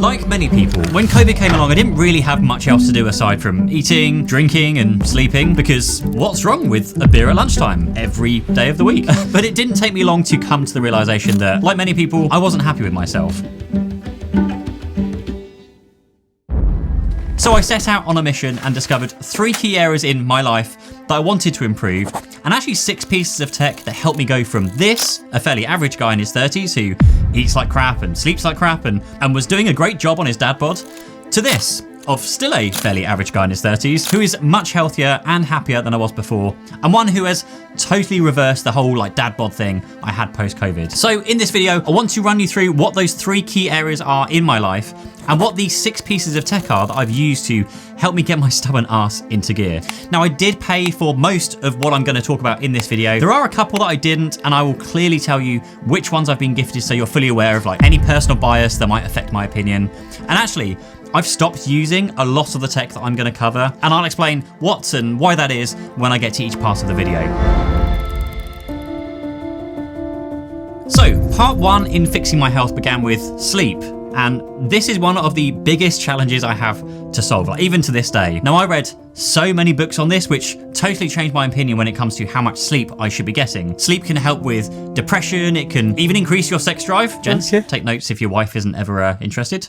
Like many people, when COVID came along, I didn't really have much else to do aside from eating, drinking, and sleeping, because what's wrong with a beer at lunchtime every day of the week? But it didn't take me long to come to the realization that, like many people, I wasn't happy with myself. So I set out on a mission and discovered 3 key areas in my life that I wanted to improve, and actually 6 pieces of tech that helped me go from this, a fairly average guy in his 30s who eats like crap and sleeps like crap and was doing a great job on his dad bod, to this, of still a fairly average guy in his 30s who is much healthier and happier than I was before, and one who has totally reversed the whole like dad bod thing I had post-COVID. So in this video, I want to run you through what those 3 key areas are in my life and what these 6 pieces of tech are that I've used to help me get my stubborn ass into gear. Now, I did pay for most of what I'm going to talk about in this video. There are a couple that I didn't, and I will clearly tell you which ones I've been gifted so you're fully aware of like any personal bias that might affect my opinion. And actually, I've stopped using a lot of the tech that I'm going to cover, and I'll explain what and why that is when I get to each part of the video. So, part 1 in fixing my health began with sleep. And this is one of the biggest challenges I have to solve, like, even to this day. Now, I read so many books on this, which totally changed my opinion when it comes to how much sleep I should be getting. Sleep can help with depression. It can even increase your sex drive. Gents, take notes if your wife isn't ever interested.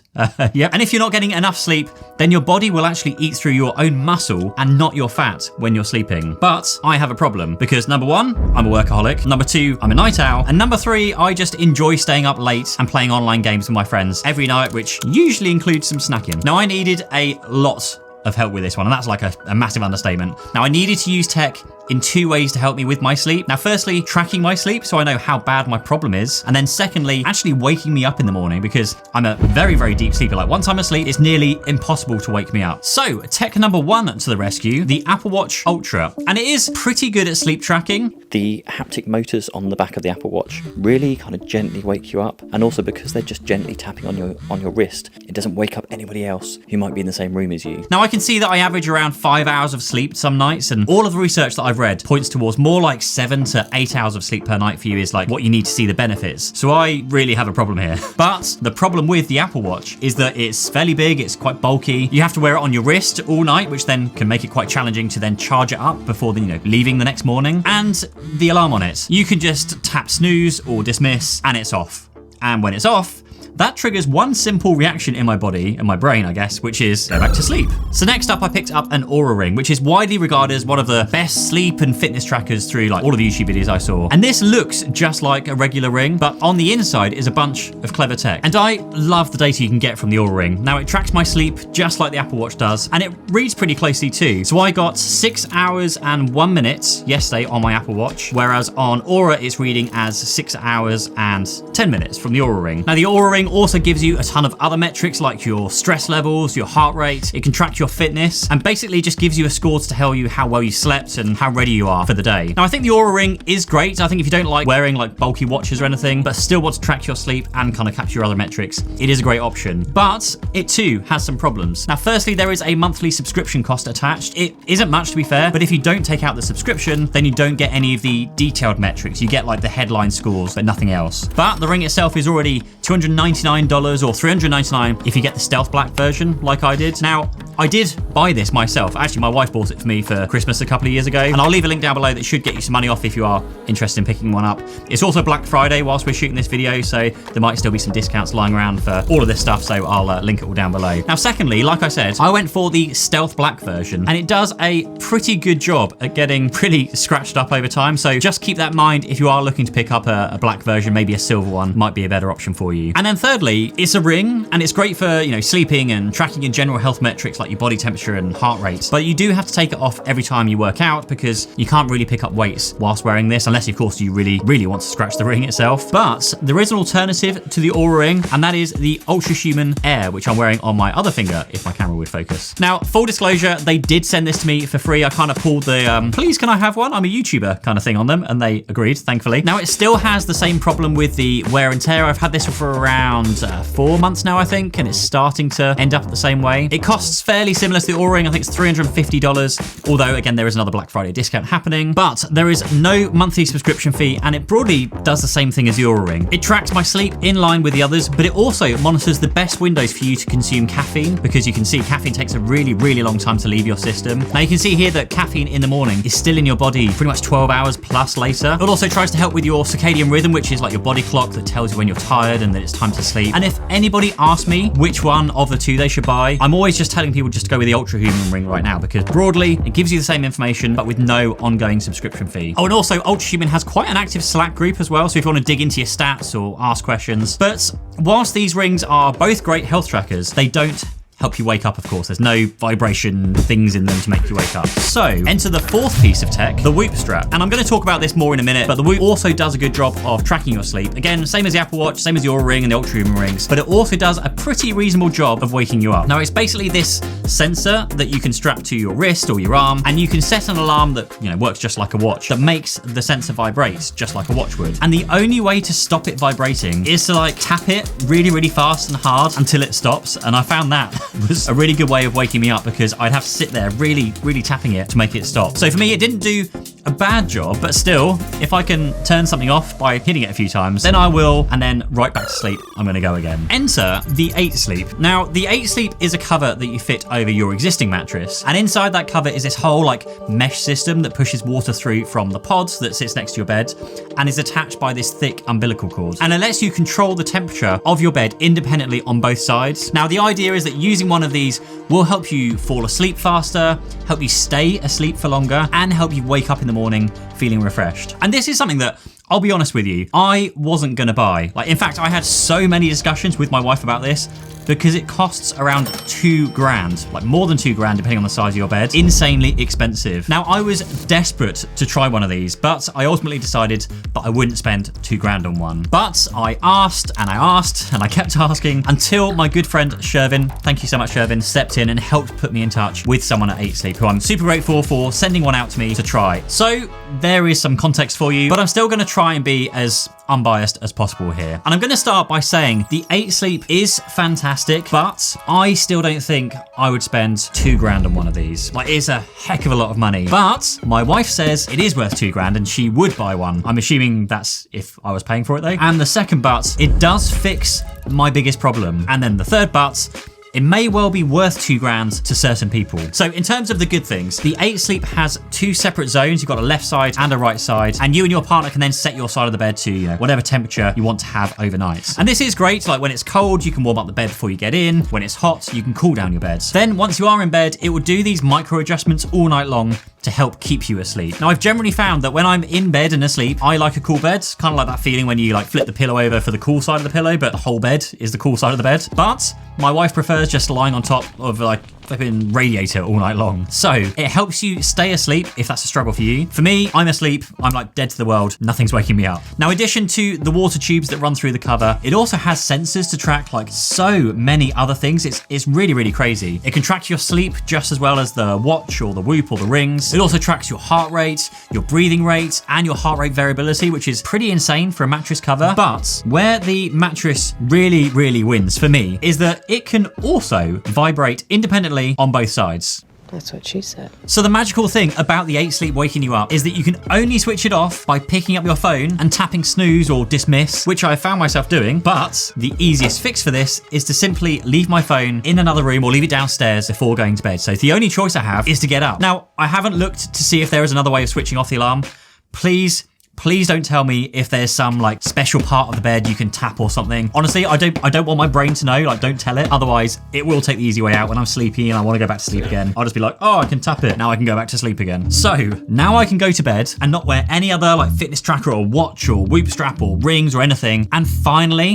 Yep. And if you're not getting enough sleep, then your body will actually eat through your own muscle and not your fat when you're sleeping. But I have a problem because number 1, I'm a workaholic. Number 2, I'm a night owl. And number 3, I just enjoy staying up late and playing online games with my friends every night, which usually includes some snacking. Now, I needed a lot of help with this one, and that's like a massive understatement. Now, I needed to use tech in 2 ways to help me with my sleep. Now, firstly, tracking my sleep so I know how bad my problem is. And then secondly, actually waking me up in the morning, because I'm a very, very deep sleeper. Like, once I'm asleep, it's nearly impossible to wake me up. So tech number 1 to the rescue, the Apple Watch Ultra. And it is pretty good at sleep tracking. The haptic motors on the back of the Apple Watch really kind of gently wake you up. And also because they're just gently tapping on your wrist, it doesn't wake up anybody else who might be in the same room as you. Now, I can see that I average around 5 hours of sleep some nights, and all of the research that I've read points towards more like 7 to 8 hours of sleep per night for you is like what you need to see the benefits. So I really have a problem here. But the problem with the Apple Watch is that it's fairly big, it's quite bulky. You have to wear it on your wrist all night, which then can make it quite challenging to then charge it up before leaving the next morning. And the alarm on it, you can just tap snooze or dismiss and it's off. And when it's off, that triggers one simple reaction in my body and my brain, I guess, which is go back to sleep. So next up, I picked up an Oura Ring, which is widely regarded as one of the best sleep and fitness trackers through like all of the YouTube videos I saw. And this looks just like a regular ring, but on the inside is a bunch of clever tech. And I love the data you can get from the Oura Ring. Now, it tracks my sleep just like the Apple Watch does, and it reads pretty closely too. So I got 6 hours and 1 minute yesterday on my Apple Watch, whereas on Oura, it's reading as 6 hours and 10 minutes from the Oura Ring. Now, the Oura Ring also gives you a ton of other metrics like your stress levels, your heart rate. It can track your fitness and basically just gives you a score to tell you how well you slept and how ready you are for the day. Now, I think the Oura Ring is great. I think if you don't like wearing like bulky watches or anything, but still want to track your sleep and kind of capture your other metrics, it is a great option. But it too has some problems. Now, firstly, there is a monthly subscription cost attached. It isn't much, to be fair, but if you don't take out the subscription, then you don't get any of the detailed metrics. You get like the headline scores, but nothing else. But the ring itself is already $299 or $399 if you get the stealth black version like I did. Now, I did buy this myself. Actually, my wife bought it for me for Christmas a couple of years ago, and I'll leave a link down below that should get you some money off if you are interested in picking one up. It's also Black Friday whilst we're shooting this video, so there might still be some discounts lying around for all of this stuff, so I'll link it all down below. Now, secondly, like I said, I went for the stealth black version, and it does a pretty good job at getting pretty scratched up over time, so just keep that in mind if you are looking to pick up a black version. Maybe a silver one might be a better option for you. And then thirdly, it's a ring, and it's great for, sleeping and tracking your general health metrics like your body temperature and heart rate. But you do have to take it off every time you work out because you can't really pick up weights whilst wearing this, unless, of course, you really, really want to scratch the ring itself. But there is an alternative to the Oura Ring, and that is the UltraHuman Air, which I'm wearing on my other finger if my camera would focus. Now, full disclosure, they did send this to me for free. I kind of pulled the, please can I have one? I'm a YouTuber kind of thing on them, and they agreed, thankfully. Now, it still has the same problem with the wear and tear. I've had this for around around 4 months now, I think, and it's starting to end up the same way. It costs fairly similar to the Oura Ring. I think it's $350, although again, there is another Black Friday discount happening, but there is no monthly subscription fee, and it broadly does the same thing as the Oura Ring. It tracks my sleep in line with the others, but it also monitors the best windows for you to consume caffeine, because you can see caffeine takes a really, really long time to leave your system. Now you can see here that caffeine in the morning is still in your body pretty much 12 hours plus later. It also tries to help with your circadian rhythm, which is like your body clock that tells you when you're tired and that it's time to sleep. And if anybody asks me which one of the two they should buy, I'm always just telling people just to go with the UltraHuman Ring right now, because broadly it gives you the same information but with no ongoing subscription fee. Oh, and also UltraHuman has quite an active Slack group as well, so if you want to dig into your stats or ask questions. But whilst these rings are both great health trackers, they don't help you wake up, of course. There's no vibration things in them to make you wake up. So enter the fourth piece of tech, the Whoop strap. And I'm going to talk about this more in a minute, but the Whoop also does a good job of tracking your sleep. Again, same as the Apple Watch, same as the Oura Ring and the UltraHuman rings, but it also does a pretty reasonable job of waking you up. Now, it's basically this sensor that you can strap to your wrist or your arm, and you can set an alarm that, works just like a watch, that makes the sensor vibrate just like a watch would. And the only way to stop it vibrating is to tap it really, really fast and hard until it stops. And I found that was a really good way of waking me up, because I'd have to sit there really, really tapping it to make it stop. So for me, it didn't do a bad job, but still, if I can turn something off by hitting it a few times, then I will, and then right back to sleep, I'm gonna go again. Enter the 8 Sleep. Now, the 8 Sleep is a cover that you fit over your existing mattress, and inside that cover is this whole mesh system that pushes water through from the pods that sits next to your bed, and is attached by this thick umbilical cord. And it lets you control the temperature of your bed independently on both sides. Now, the idea is that using one of these will help you fall asleep faster, help you stay asleep for longer, and help you wake up in the morning feeling refreshed. And this is something that, I'll be honest with you, I wasn't gonna buy. In fact, I had so many discussions with my wife about this, because it costs around $2,000, more than $2,000 depending on the size of your bed. Insanely expensive. Now, I was desperate to try one of these, but I ultimately decided that I wouldn't spend $2,000 on one. But I asked and I kept asking until my good friend Shervin, thank you so much Shervin, stepped in and helped put me in touch with someone at 8 Sleep, who I'm super grateful for sending one out to me to try. So there is some context for you, but I'm still gonna try and be as unbiased as possible here. And I'm gonna start by saying the 8 Sleep is fantastic, but I still don't think I would spend $2,000 on one of these. It's a heck of a lot of money. But my wife says it is worth $2,000 and she would buy one. I'm assuming that's if I was paying for it though. And the second but, it does fix my biggest problem. And then the third but, it may well be worth $2,000 to certain people. So in terms of the good things, the 8 Sleep has 2 separate zones. You've got a left side and a right side, and you and your partner can then set your side of the bed to whatever temperature you want to have overnight. And this is great. When it's cold, you can warm up the bed before you get in. When it's hot, you can cool down your bed. Then once you are in bed, it will do these micro adjustments all night long to help keep you asleep. Now, I've generally found that when I'm in bed and asleep, I like a cool bed. Kind of like that feeling when you flip the pillow over for the cool side of the pillow, but the whole bed is the cool side of the bed. But my wife prefers just lying on top of flipping radiator all night long. So it helps you stay asleep if that's a struggle for you. For me, I'm asleep, I'm dead to the world, nothing's waking me up. Now, in addition to the water tubes that run through the cover, it also has sensors to track so many other things. It's really, really crazy. It can track your sleep just as well as the watch or the Whoop or the rings. It also tracks your heart rate, your breathing rate, and your heart rate variability, which is pretty insane for a mattress cover. But where the mattress really, really wins for me is that it can also vibrate independently on both sides. That's what she said. So the magical thing about the 8 Sleep waking you up is that you can only switch it off by picking up your phone and tapping snooze or dismiss, which I found myself doing. But the easiest fix for this is to simply leave my phone in another room or leave it downstairs before going to bed. So the only choice I have is to get up. Now, I haven't looked to see if there is another way of switching off the alarm. Please don't tell me if there's some special part of the bed you can tap or something. Honestly, I don't want my brain to know. Don't tell it. Otherwise, it will take the easy way out when I'm sleepy and I want to go back to sleep again. I'll just be oh, I can tap it. Now I can go back to sleep again. So now I can go to bed and not wear any other fitness tracker or watch or Whoop strap or rings or anything, and finally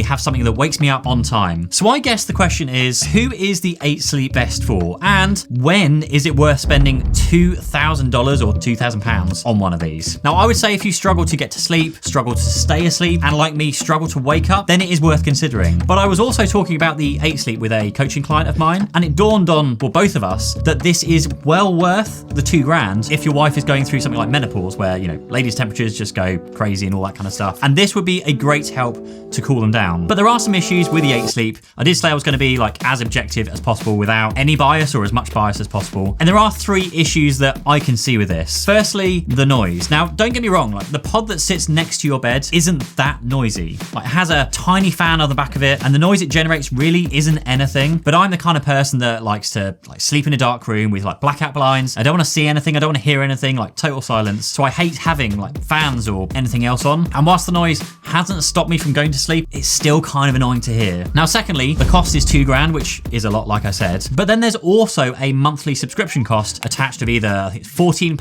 have something that wakes me up on time. So I guess the question is, who is the 8 Sleep best for? And when is it worth spending $2,000 or £2,000 on one of these? Now, I would say if you struggle to get to sleep, struggle to stay asleep, and like me, struggle to wake up, then it is worth considering. But I was also talking about the 8 Sleep with a coaching client of mine, and it dawned on, well, both of us, that this is well worth the $2,000 if your wife is going through something like menopause, where, you know, ladies' temperatures just go crazy and all that kind of stuff. And this would be a great help to cool them down. But there are some issues with the 8 Sleep. I did say I was going to be like as objective as possible without any bias, or as much bias as possible. And there are 3 issues that I can see with this. Firstly, the noise. Now, don't get me wrong, like the pod that sits next to your bed isn't that noisy. Like, it has a tiny fan on the back of it, and the noise it generates really isn't anything. But I'm the kind of person that likes to like sleep in a dark room with like blackout blinds. I don't want to see anything. I don't want to hear anything, like total silence. So I hate having like fans or anything else on. And whilst the noise hasn't stopped me from going to sleep, it's still kind of annoying to hear. Now, secondly, the cost is $2,000, which is a lot, like I said. But then there's also a monthly subscription cost attached of either, I think it's £14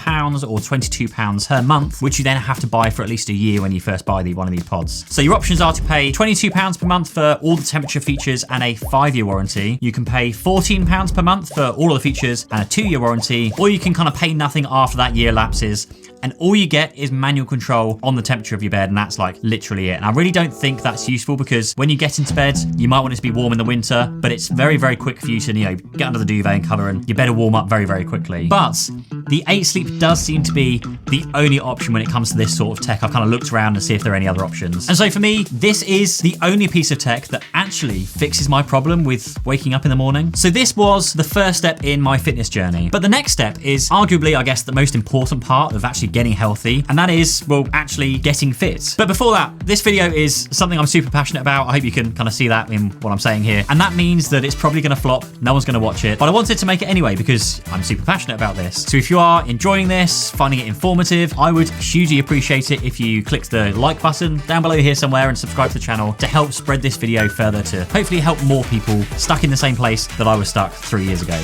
or £22 per month, which you then have to buy for at least a year when you first buy one of these pods. So your options are to pay £22 per month for all the temperature features and a 5-year warranty. You can pay £14 per month for all of the features and a 2-year warranty, or you can kind of pay nothing after that year lapses. And all you get is manual control on the temperature of your bed, and that's like literally it. And I really don't think that's useful, because when you get into bed, you might want it to be warm in the winter, but it's very, very quick for you to, you know, get under the duvet and cover, and your bed will warm up very, very quickly. But the 8 Sleep does seem to be the only option when it comes to this sort of tech. I've kind of looked around to see if there are any other options. And so for me, this is the only piece of tech that actually fixes my problem with waking up in the morning. So this was the first step in my fitness journey. But the next step is arguably, I guess, the most important part of actually getting healthy, and that is, well, actually getting fit. But before that, this video is something I'm super passionate about. I hope you can kind of see that in what I'm saying here. And that means that it's probably going to flop. No one's going to watch it. But I wanted to make it anyway because I'm super passionate about this. So if you are enjoying this, finding it informative, I would hugely appreciate it if you clicked the like button down below here somewhere and subscribe to the channel to help spread this video further, to hopefully help more people stuck in the same place that I was stuck 3 years ago.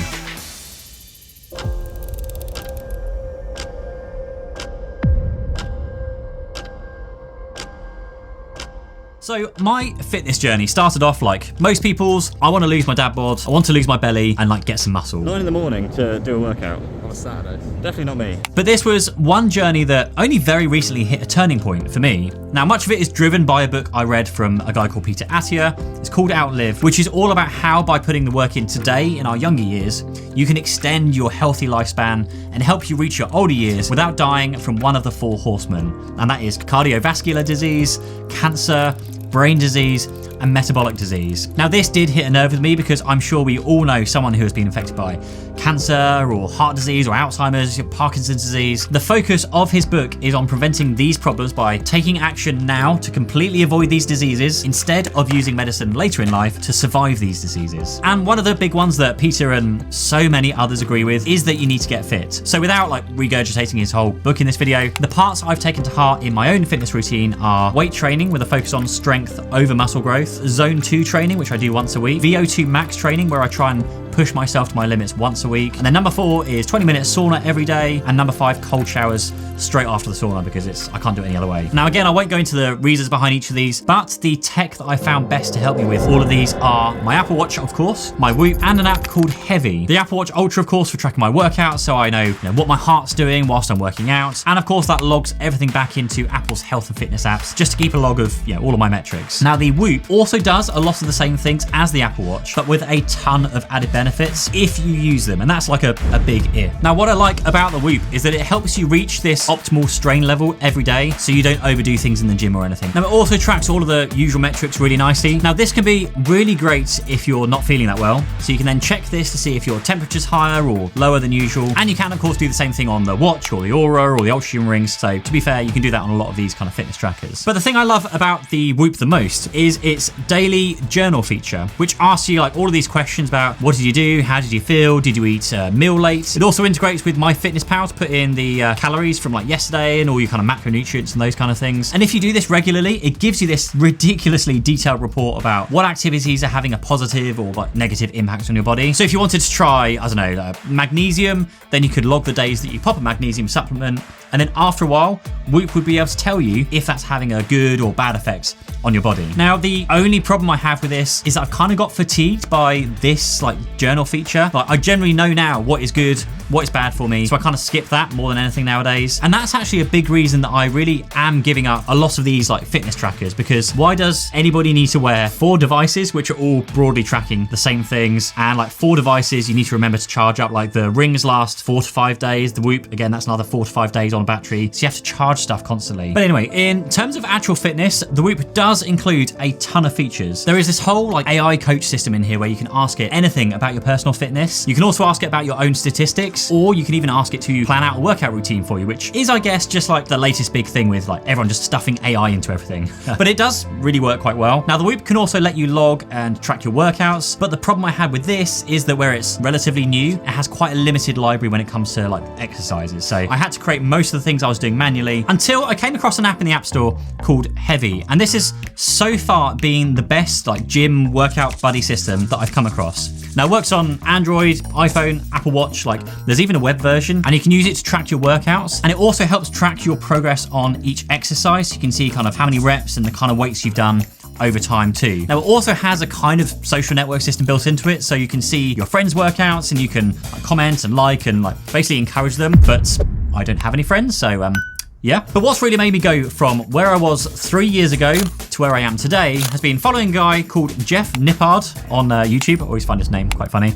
So my fitness journey started off like most people's. I want to lose my dad bod, I want to lose my belly, and like get some muscle. 9 in the morning to do a workout on a Saturday. Definitely not me. But this was one journey that only very recently hit a turning point for me. Now, much of it is driven by a book I read from a guy called Peter Attia. It's called Outlive, which is all about how by putting the work in today in our younger years, you can extend your healthy lifespan and help you reach your older years without dying from one of the 4 horsemen. And that is cardiovascular disease, cancer, brain disease, and metabolic disease. Now, this did hit a nerve with me because I'm sure we all know someone who has been affected by cancer or heart disease or Alzheimer's, Parkinson's disease. The focus of his book is on preventing these problems by taking action now to completely avoid these diseases instead of using medicine later in life to survive these diseases. And one of the big ones that Peter and so many others agree with is that you need to get fit. So without like regurgitating his whole book in this video, the parts I've taken to heart in my own fitness routine are weight training with a focus on strength over muscle growth, zone 2 training, which I do once a week, VO2 max training, where I try and push myself to my limits once a week. And then number 4 is 20-minute sauna every day. And number 5, cold showers straight after the sauna, because I can't do it any other way. Now, again, I won't go into the reasons behind each of these, but the tech that I found best to help me with all of these are my Apple Watch, of course, my Whoop, and an app called Hevy. The Apple Watch Ultra, of course, for tracking my workouts, so I know, what my heart's doing whilst I'm working out. And of course, that logs everything back into Apple's health and fitness apps, just to keep a log of all of my metrics. Now, the Whoop also does a lot of the same things as the Apple Watch, but with a ton of added benefits if you use them, and that's like a big if. Now, what I like about the Whoop is that it helps you reach this optimal strain level every day, so you don't overdo things in the gym or anything. Now, it also tracks all of the usual metrics really nicely. Now, this can be really great if you're not feeling that well, so you can then check this to see if your temperature's higher or lower than usual, and you can, of course, do the same thing on the watch or the Oura or the UltraHuman rings. So to be fair, you can do that on a lot of these kind of fitness trackers. But the thing I love about the Whoop the most is its daily journal feature, which asks you like all of these questions about what did you do, how did you feel, did you eat a meal late. It also integrates with MyFitnessPal to put in the calories from like yesterday and all your kind of macronutrients and those kind of things. And if you do this regularly, it gives you this ridiculously detailed report about what activities are having a positive or like negative impact on your body. So if you wanted to try, I don't know, magnesium, then you could log the days that you pop a magnesium supplement And then after a while, Whoop would be able to tell you if that's having a good or bad effect on your body. Now, the only problem I have with this is that I've kind of got fatigued by this like journal feature. Like, I generally know now what is good, what is bad for me, so I kind of skip that more than anything nowadays. And that's actually a big reason that I really am giving up a lot of these like fitness trackers, because why does anybody need to wear 4 devices which are all broadly tracking the same things? And like 4 devices you need to remember to charge up. Like the rings last 4 to 5 days, the Whoop, again, that's another 4 to 5 days on a battery, so you have to charge stuff constantly. But anyway, in terms of actual fitness, the Whoop does include a ton of features. There is this whole like AI coach system in here where you can ask it anything about your personal fitness. You can also ask it about your own statistics, or you can even ask it to plan out a workout routine for you, which is, I guess, just like the latest big thing with like everyone just stuffing AI into everything. But it does really work quite well. Now, the Whoop can also let you log and track your workouts, but the problem I had with this is that where it's relatively new, it has quite a limited library when it comes to like exercises. So I had to create most of the things I was doing manually until I came across an app in the App Store called Hevy. And this is so far being the best like gym workout buddy system that I've come across. Now, it works on Android, iPhone, Apple Watch, like there's even a web version, and you can use it to track your workouts. And it also helps track your progress on each exercise. You can see kind of how many reps and the kind of weights you've done over time too. Now, it also has a kind of social network system built into it, so you can see your friends' workouts and you can like, comment and like and like basically encourage them. But I don't have any friends, so yeah. But what's really made me go from where I was 3 years ago to where I am today has been following a guy called Jeff Nippard on YouTube. I always find his name quite funny.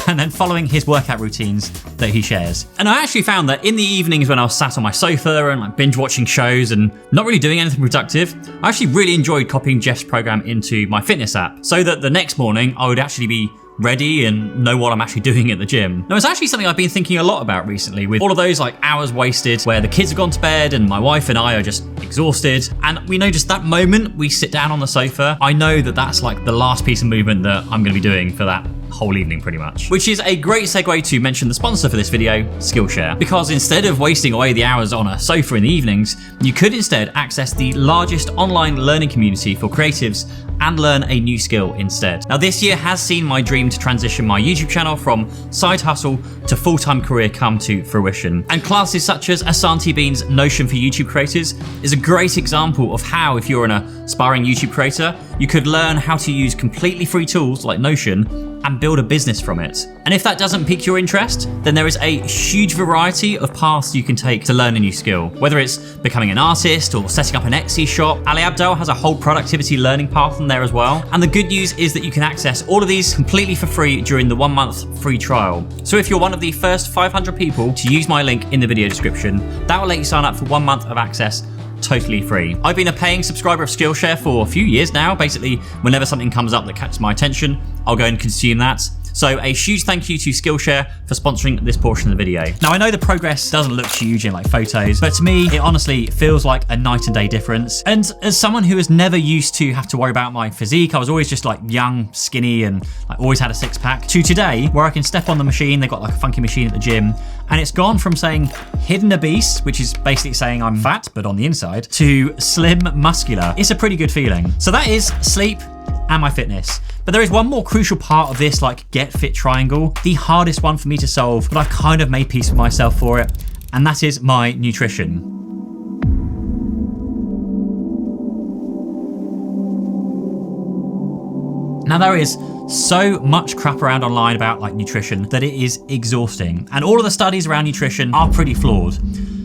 And then following his workout routines that he shares. And I actually found that in the evenings when I was sat on my sofa and like binge watching shows and not really doing anything productive, I actually really enjoyed copying Jeff's program into my fitness app, so that the next morning I would actually be ready and know what I'm actually doing at the gym. Now, it's actually something I've been thinking a lot about recently, with all of those like hours wasted where the kids have gone to bed and my wife and I are just exhausted. And we know just that moment we sit down on the sofa, I know that that's like the last piece of movement that I'm going to be doing for that whole evening pretty much. Which is a great segue to mention the sponsor for this video, Skillshare. Because instead of wasting away the hours on a sofa in the evenings, you could instead access the largest online learning community for creatives and learn a new skill instead. Now, this year has seen my dream to transition my YouTube channel from side hustle to full-time career come to fruition. And classes such as Asante Bean's Notion for YouTube Creators is a great example of how, if you're an aspiring YouTube creator, you could learn how to use completely free tools like Notion and build a business from it. And if that doesn't pique your interest, then there is a huge variety of paths you can take to learn a new skill. Whether it's becoming an artist or setting up an Etsy shop, Ali Abdaal has a whole productivity learning path on there as well. And the good news is that you can access all of these completely for free during the 1-month free trial. So if you're one of the first 500 people to use my link in the video description, that will let you sign up for 1 month of access totally free. I've been a paying subscriber of Skillshare for a few years now. Basically, whenever something comes up that catches my attention, I'll go and consume that. So a huge thank you to Skillshare for sponsoring this portion of the video. Now, I know the progress doesn't look huge in like photos, but to me, it honestly feels like a night and day difference. And as someone who has never used to have to worry about my physique, I was always just like young, skinny, and like always had a 6-pack, to today, where I can step on the machine. They've got like a funky machine at the gym, and it's gone from saying hidden obese, which is basically saying I'm fat, but on the inside, to slim muscular. It's a pretty good feeling. So that is sleep and my fitness. But there is one more crucial part of this like get fit triangle, the hardest one for me to solve, but I've kind of made peace with myself for it, and that is my nutrition. Now, there is so much crap around online about like nutrition that it is exhausting, and all of the studies around nutrition are pretty flawed.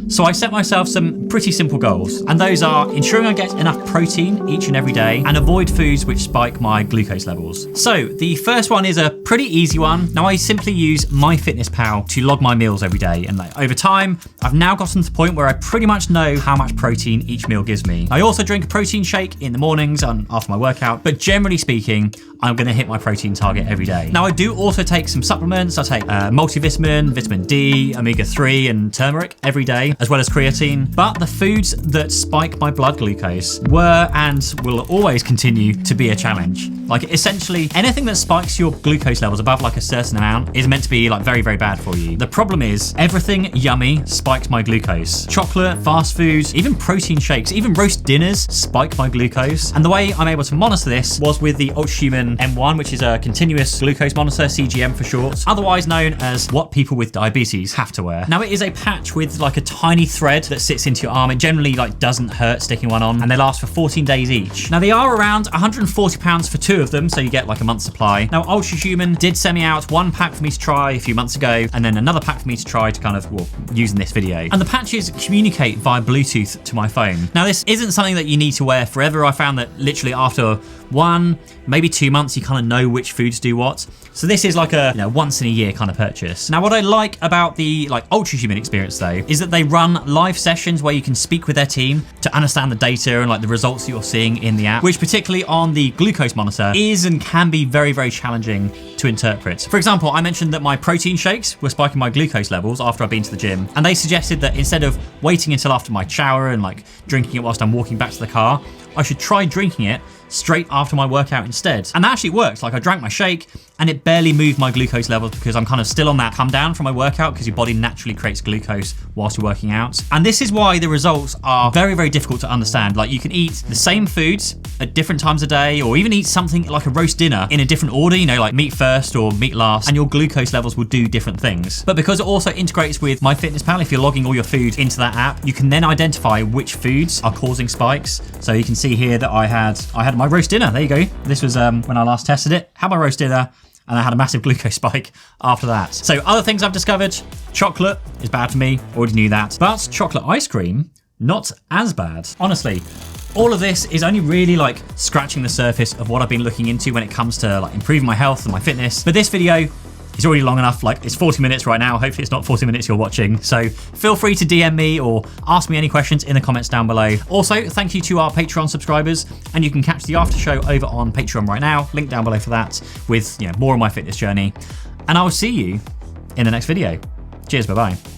So I set myself some pretty simple goals, and those are ensuring I get enough protein each and every day and avoid foods which spike my glucose levels. So the first one is a pretty easy one. Now, I simply use MyFitnessPal to log my meals every day, and like, over time, I've now gotten to the point where I pretty much know how much protein each meal gives me. I also drink a protein shake in the mornings and after my workout, but generally speaking, I'm gonna hit my protein target every day. Now, I do also take some supplements. I take multivitamin, vitamin D, omega-3, and turmeric every day, as well as creatine. But the foods that spike my blood glucose were and will always continue to be a challenge. Like, essentially, anything that spikes your glucose levels above like a certain amount is meant to be like very, very bad for you. The problem is everything yummy spikes my glucose. Chocolate, fast foods, even protein shakes, even roast dinners spike my glucose. And the way I'm able to monitor this was with the UltraHuman UltraHuman M1, which is a continuous glucose monitor, CGM for short, otherwise known as what people with diabetes have to wear. Now, it is a patch with like a tiny thread that sits into your arm. It generally like doesn't hurt sticking one on, and they last for 14 days each. Now, they are around £140 for 2 of them, so you get like a month's supply. Now, UltraHuman did send me out 1 pack for me to try a few months ago, and then another pack for me to try to kind of, well, use in this video. And the patches communicate via Bluetooth to my phone. Now, this isn't something that you need to wear forever. I found that literally after 1, maybe 2 months, you kind of know which foods do what. So this is like a, you know, once in a year kind of purchase. Now, what I like about the like UltraHuman experience though, is that they run live sessions where you can speak with their team to understand the data and like the results that you're seeing in the app, which particularly on the glucose monitor is and can be very, very challenging to interpret. For example, I mentioned that my protein shakes were spiking my glucose levels after I've been to the gym, and they suggested that instead of waiting until after my shower and like drinking it whilst I'm walking back to the car, I should try drinking it straight after my workout instead. And that actually worked. Like, I drank my shake and it barely moved my glucose levels because I'm kind of still on that come down from my workout, because your body naturally creates glucose whilst you're working out. And this is why the results are very, very difficult to understand. Like, you can eat the same foods at different times a day, or even eat something like a roast dinner in a different order, you know, like meat first or meat last, and your glucose levels will do different things. But because it also integrates with MyFitnessPal, if you're logging all your food into that app, you can then identify which foods are causing spikes. So you can see here that I had my roast dinner. There you go. This was when I last tested it. Had my roast dinner, and I had a massive glucose spike after that. So other things I've discovered: chocolate is bad for me. Already knew that. But chocolate ice cream, not as bad. Honestly, all of this is only really like scratching the surface of what I've been looking into when it comes to like improving my health and my fitness. But this video is already long enough. Like, it's 40 minutes right now. Hopefully it's not 40 minutes you're watching. So feel free to DM me or ask me any questions in the comments down below. Also, thank you to our Patreon subscribers, and you can catch the after show over on Patreon right now. Link down below for that, with, you know, more of my fitness journey. And I will see you in the next video. Cheers, bye-bye.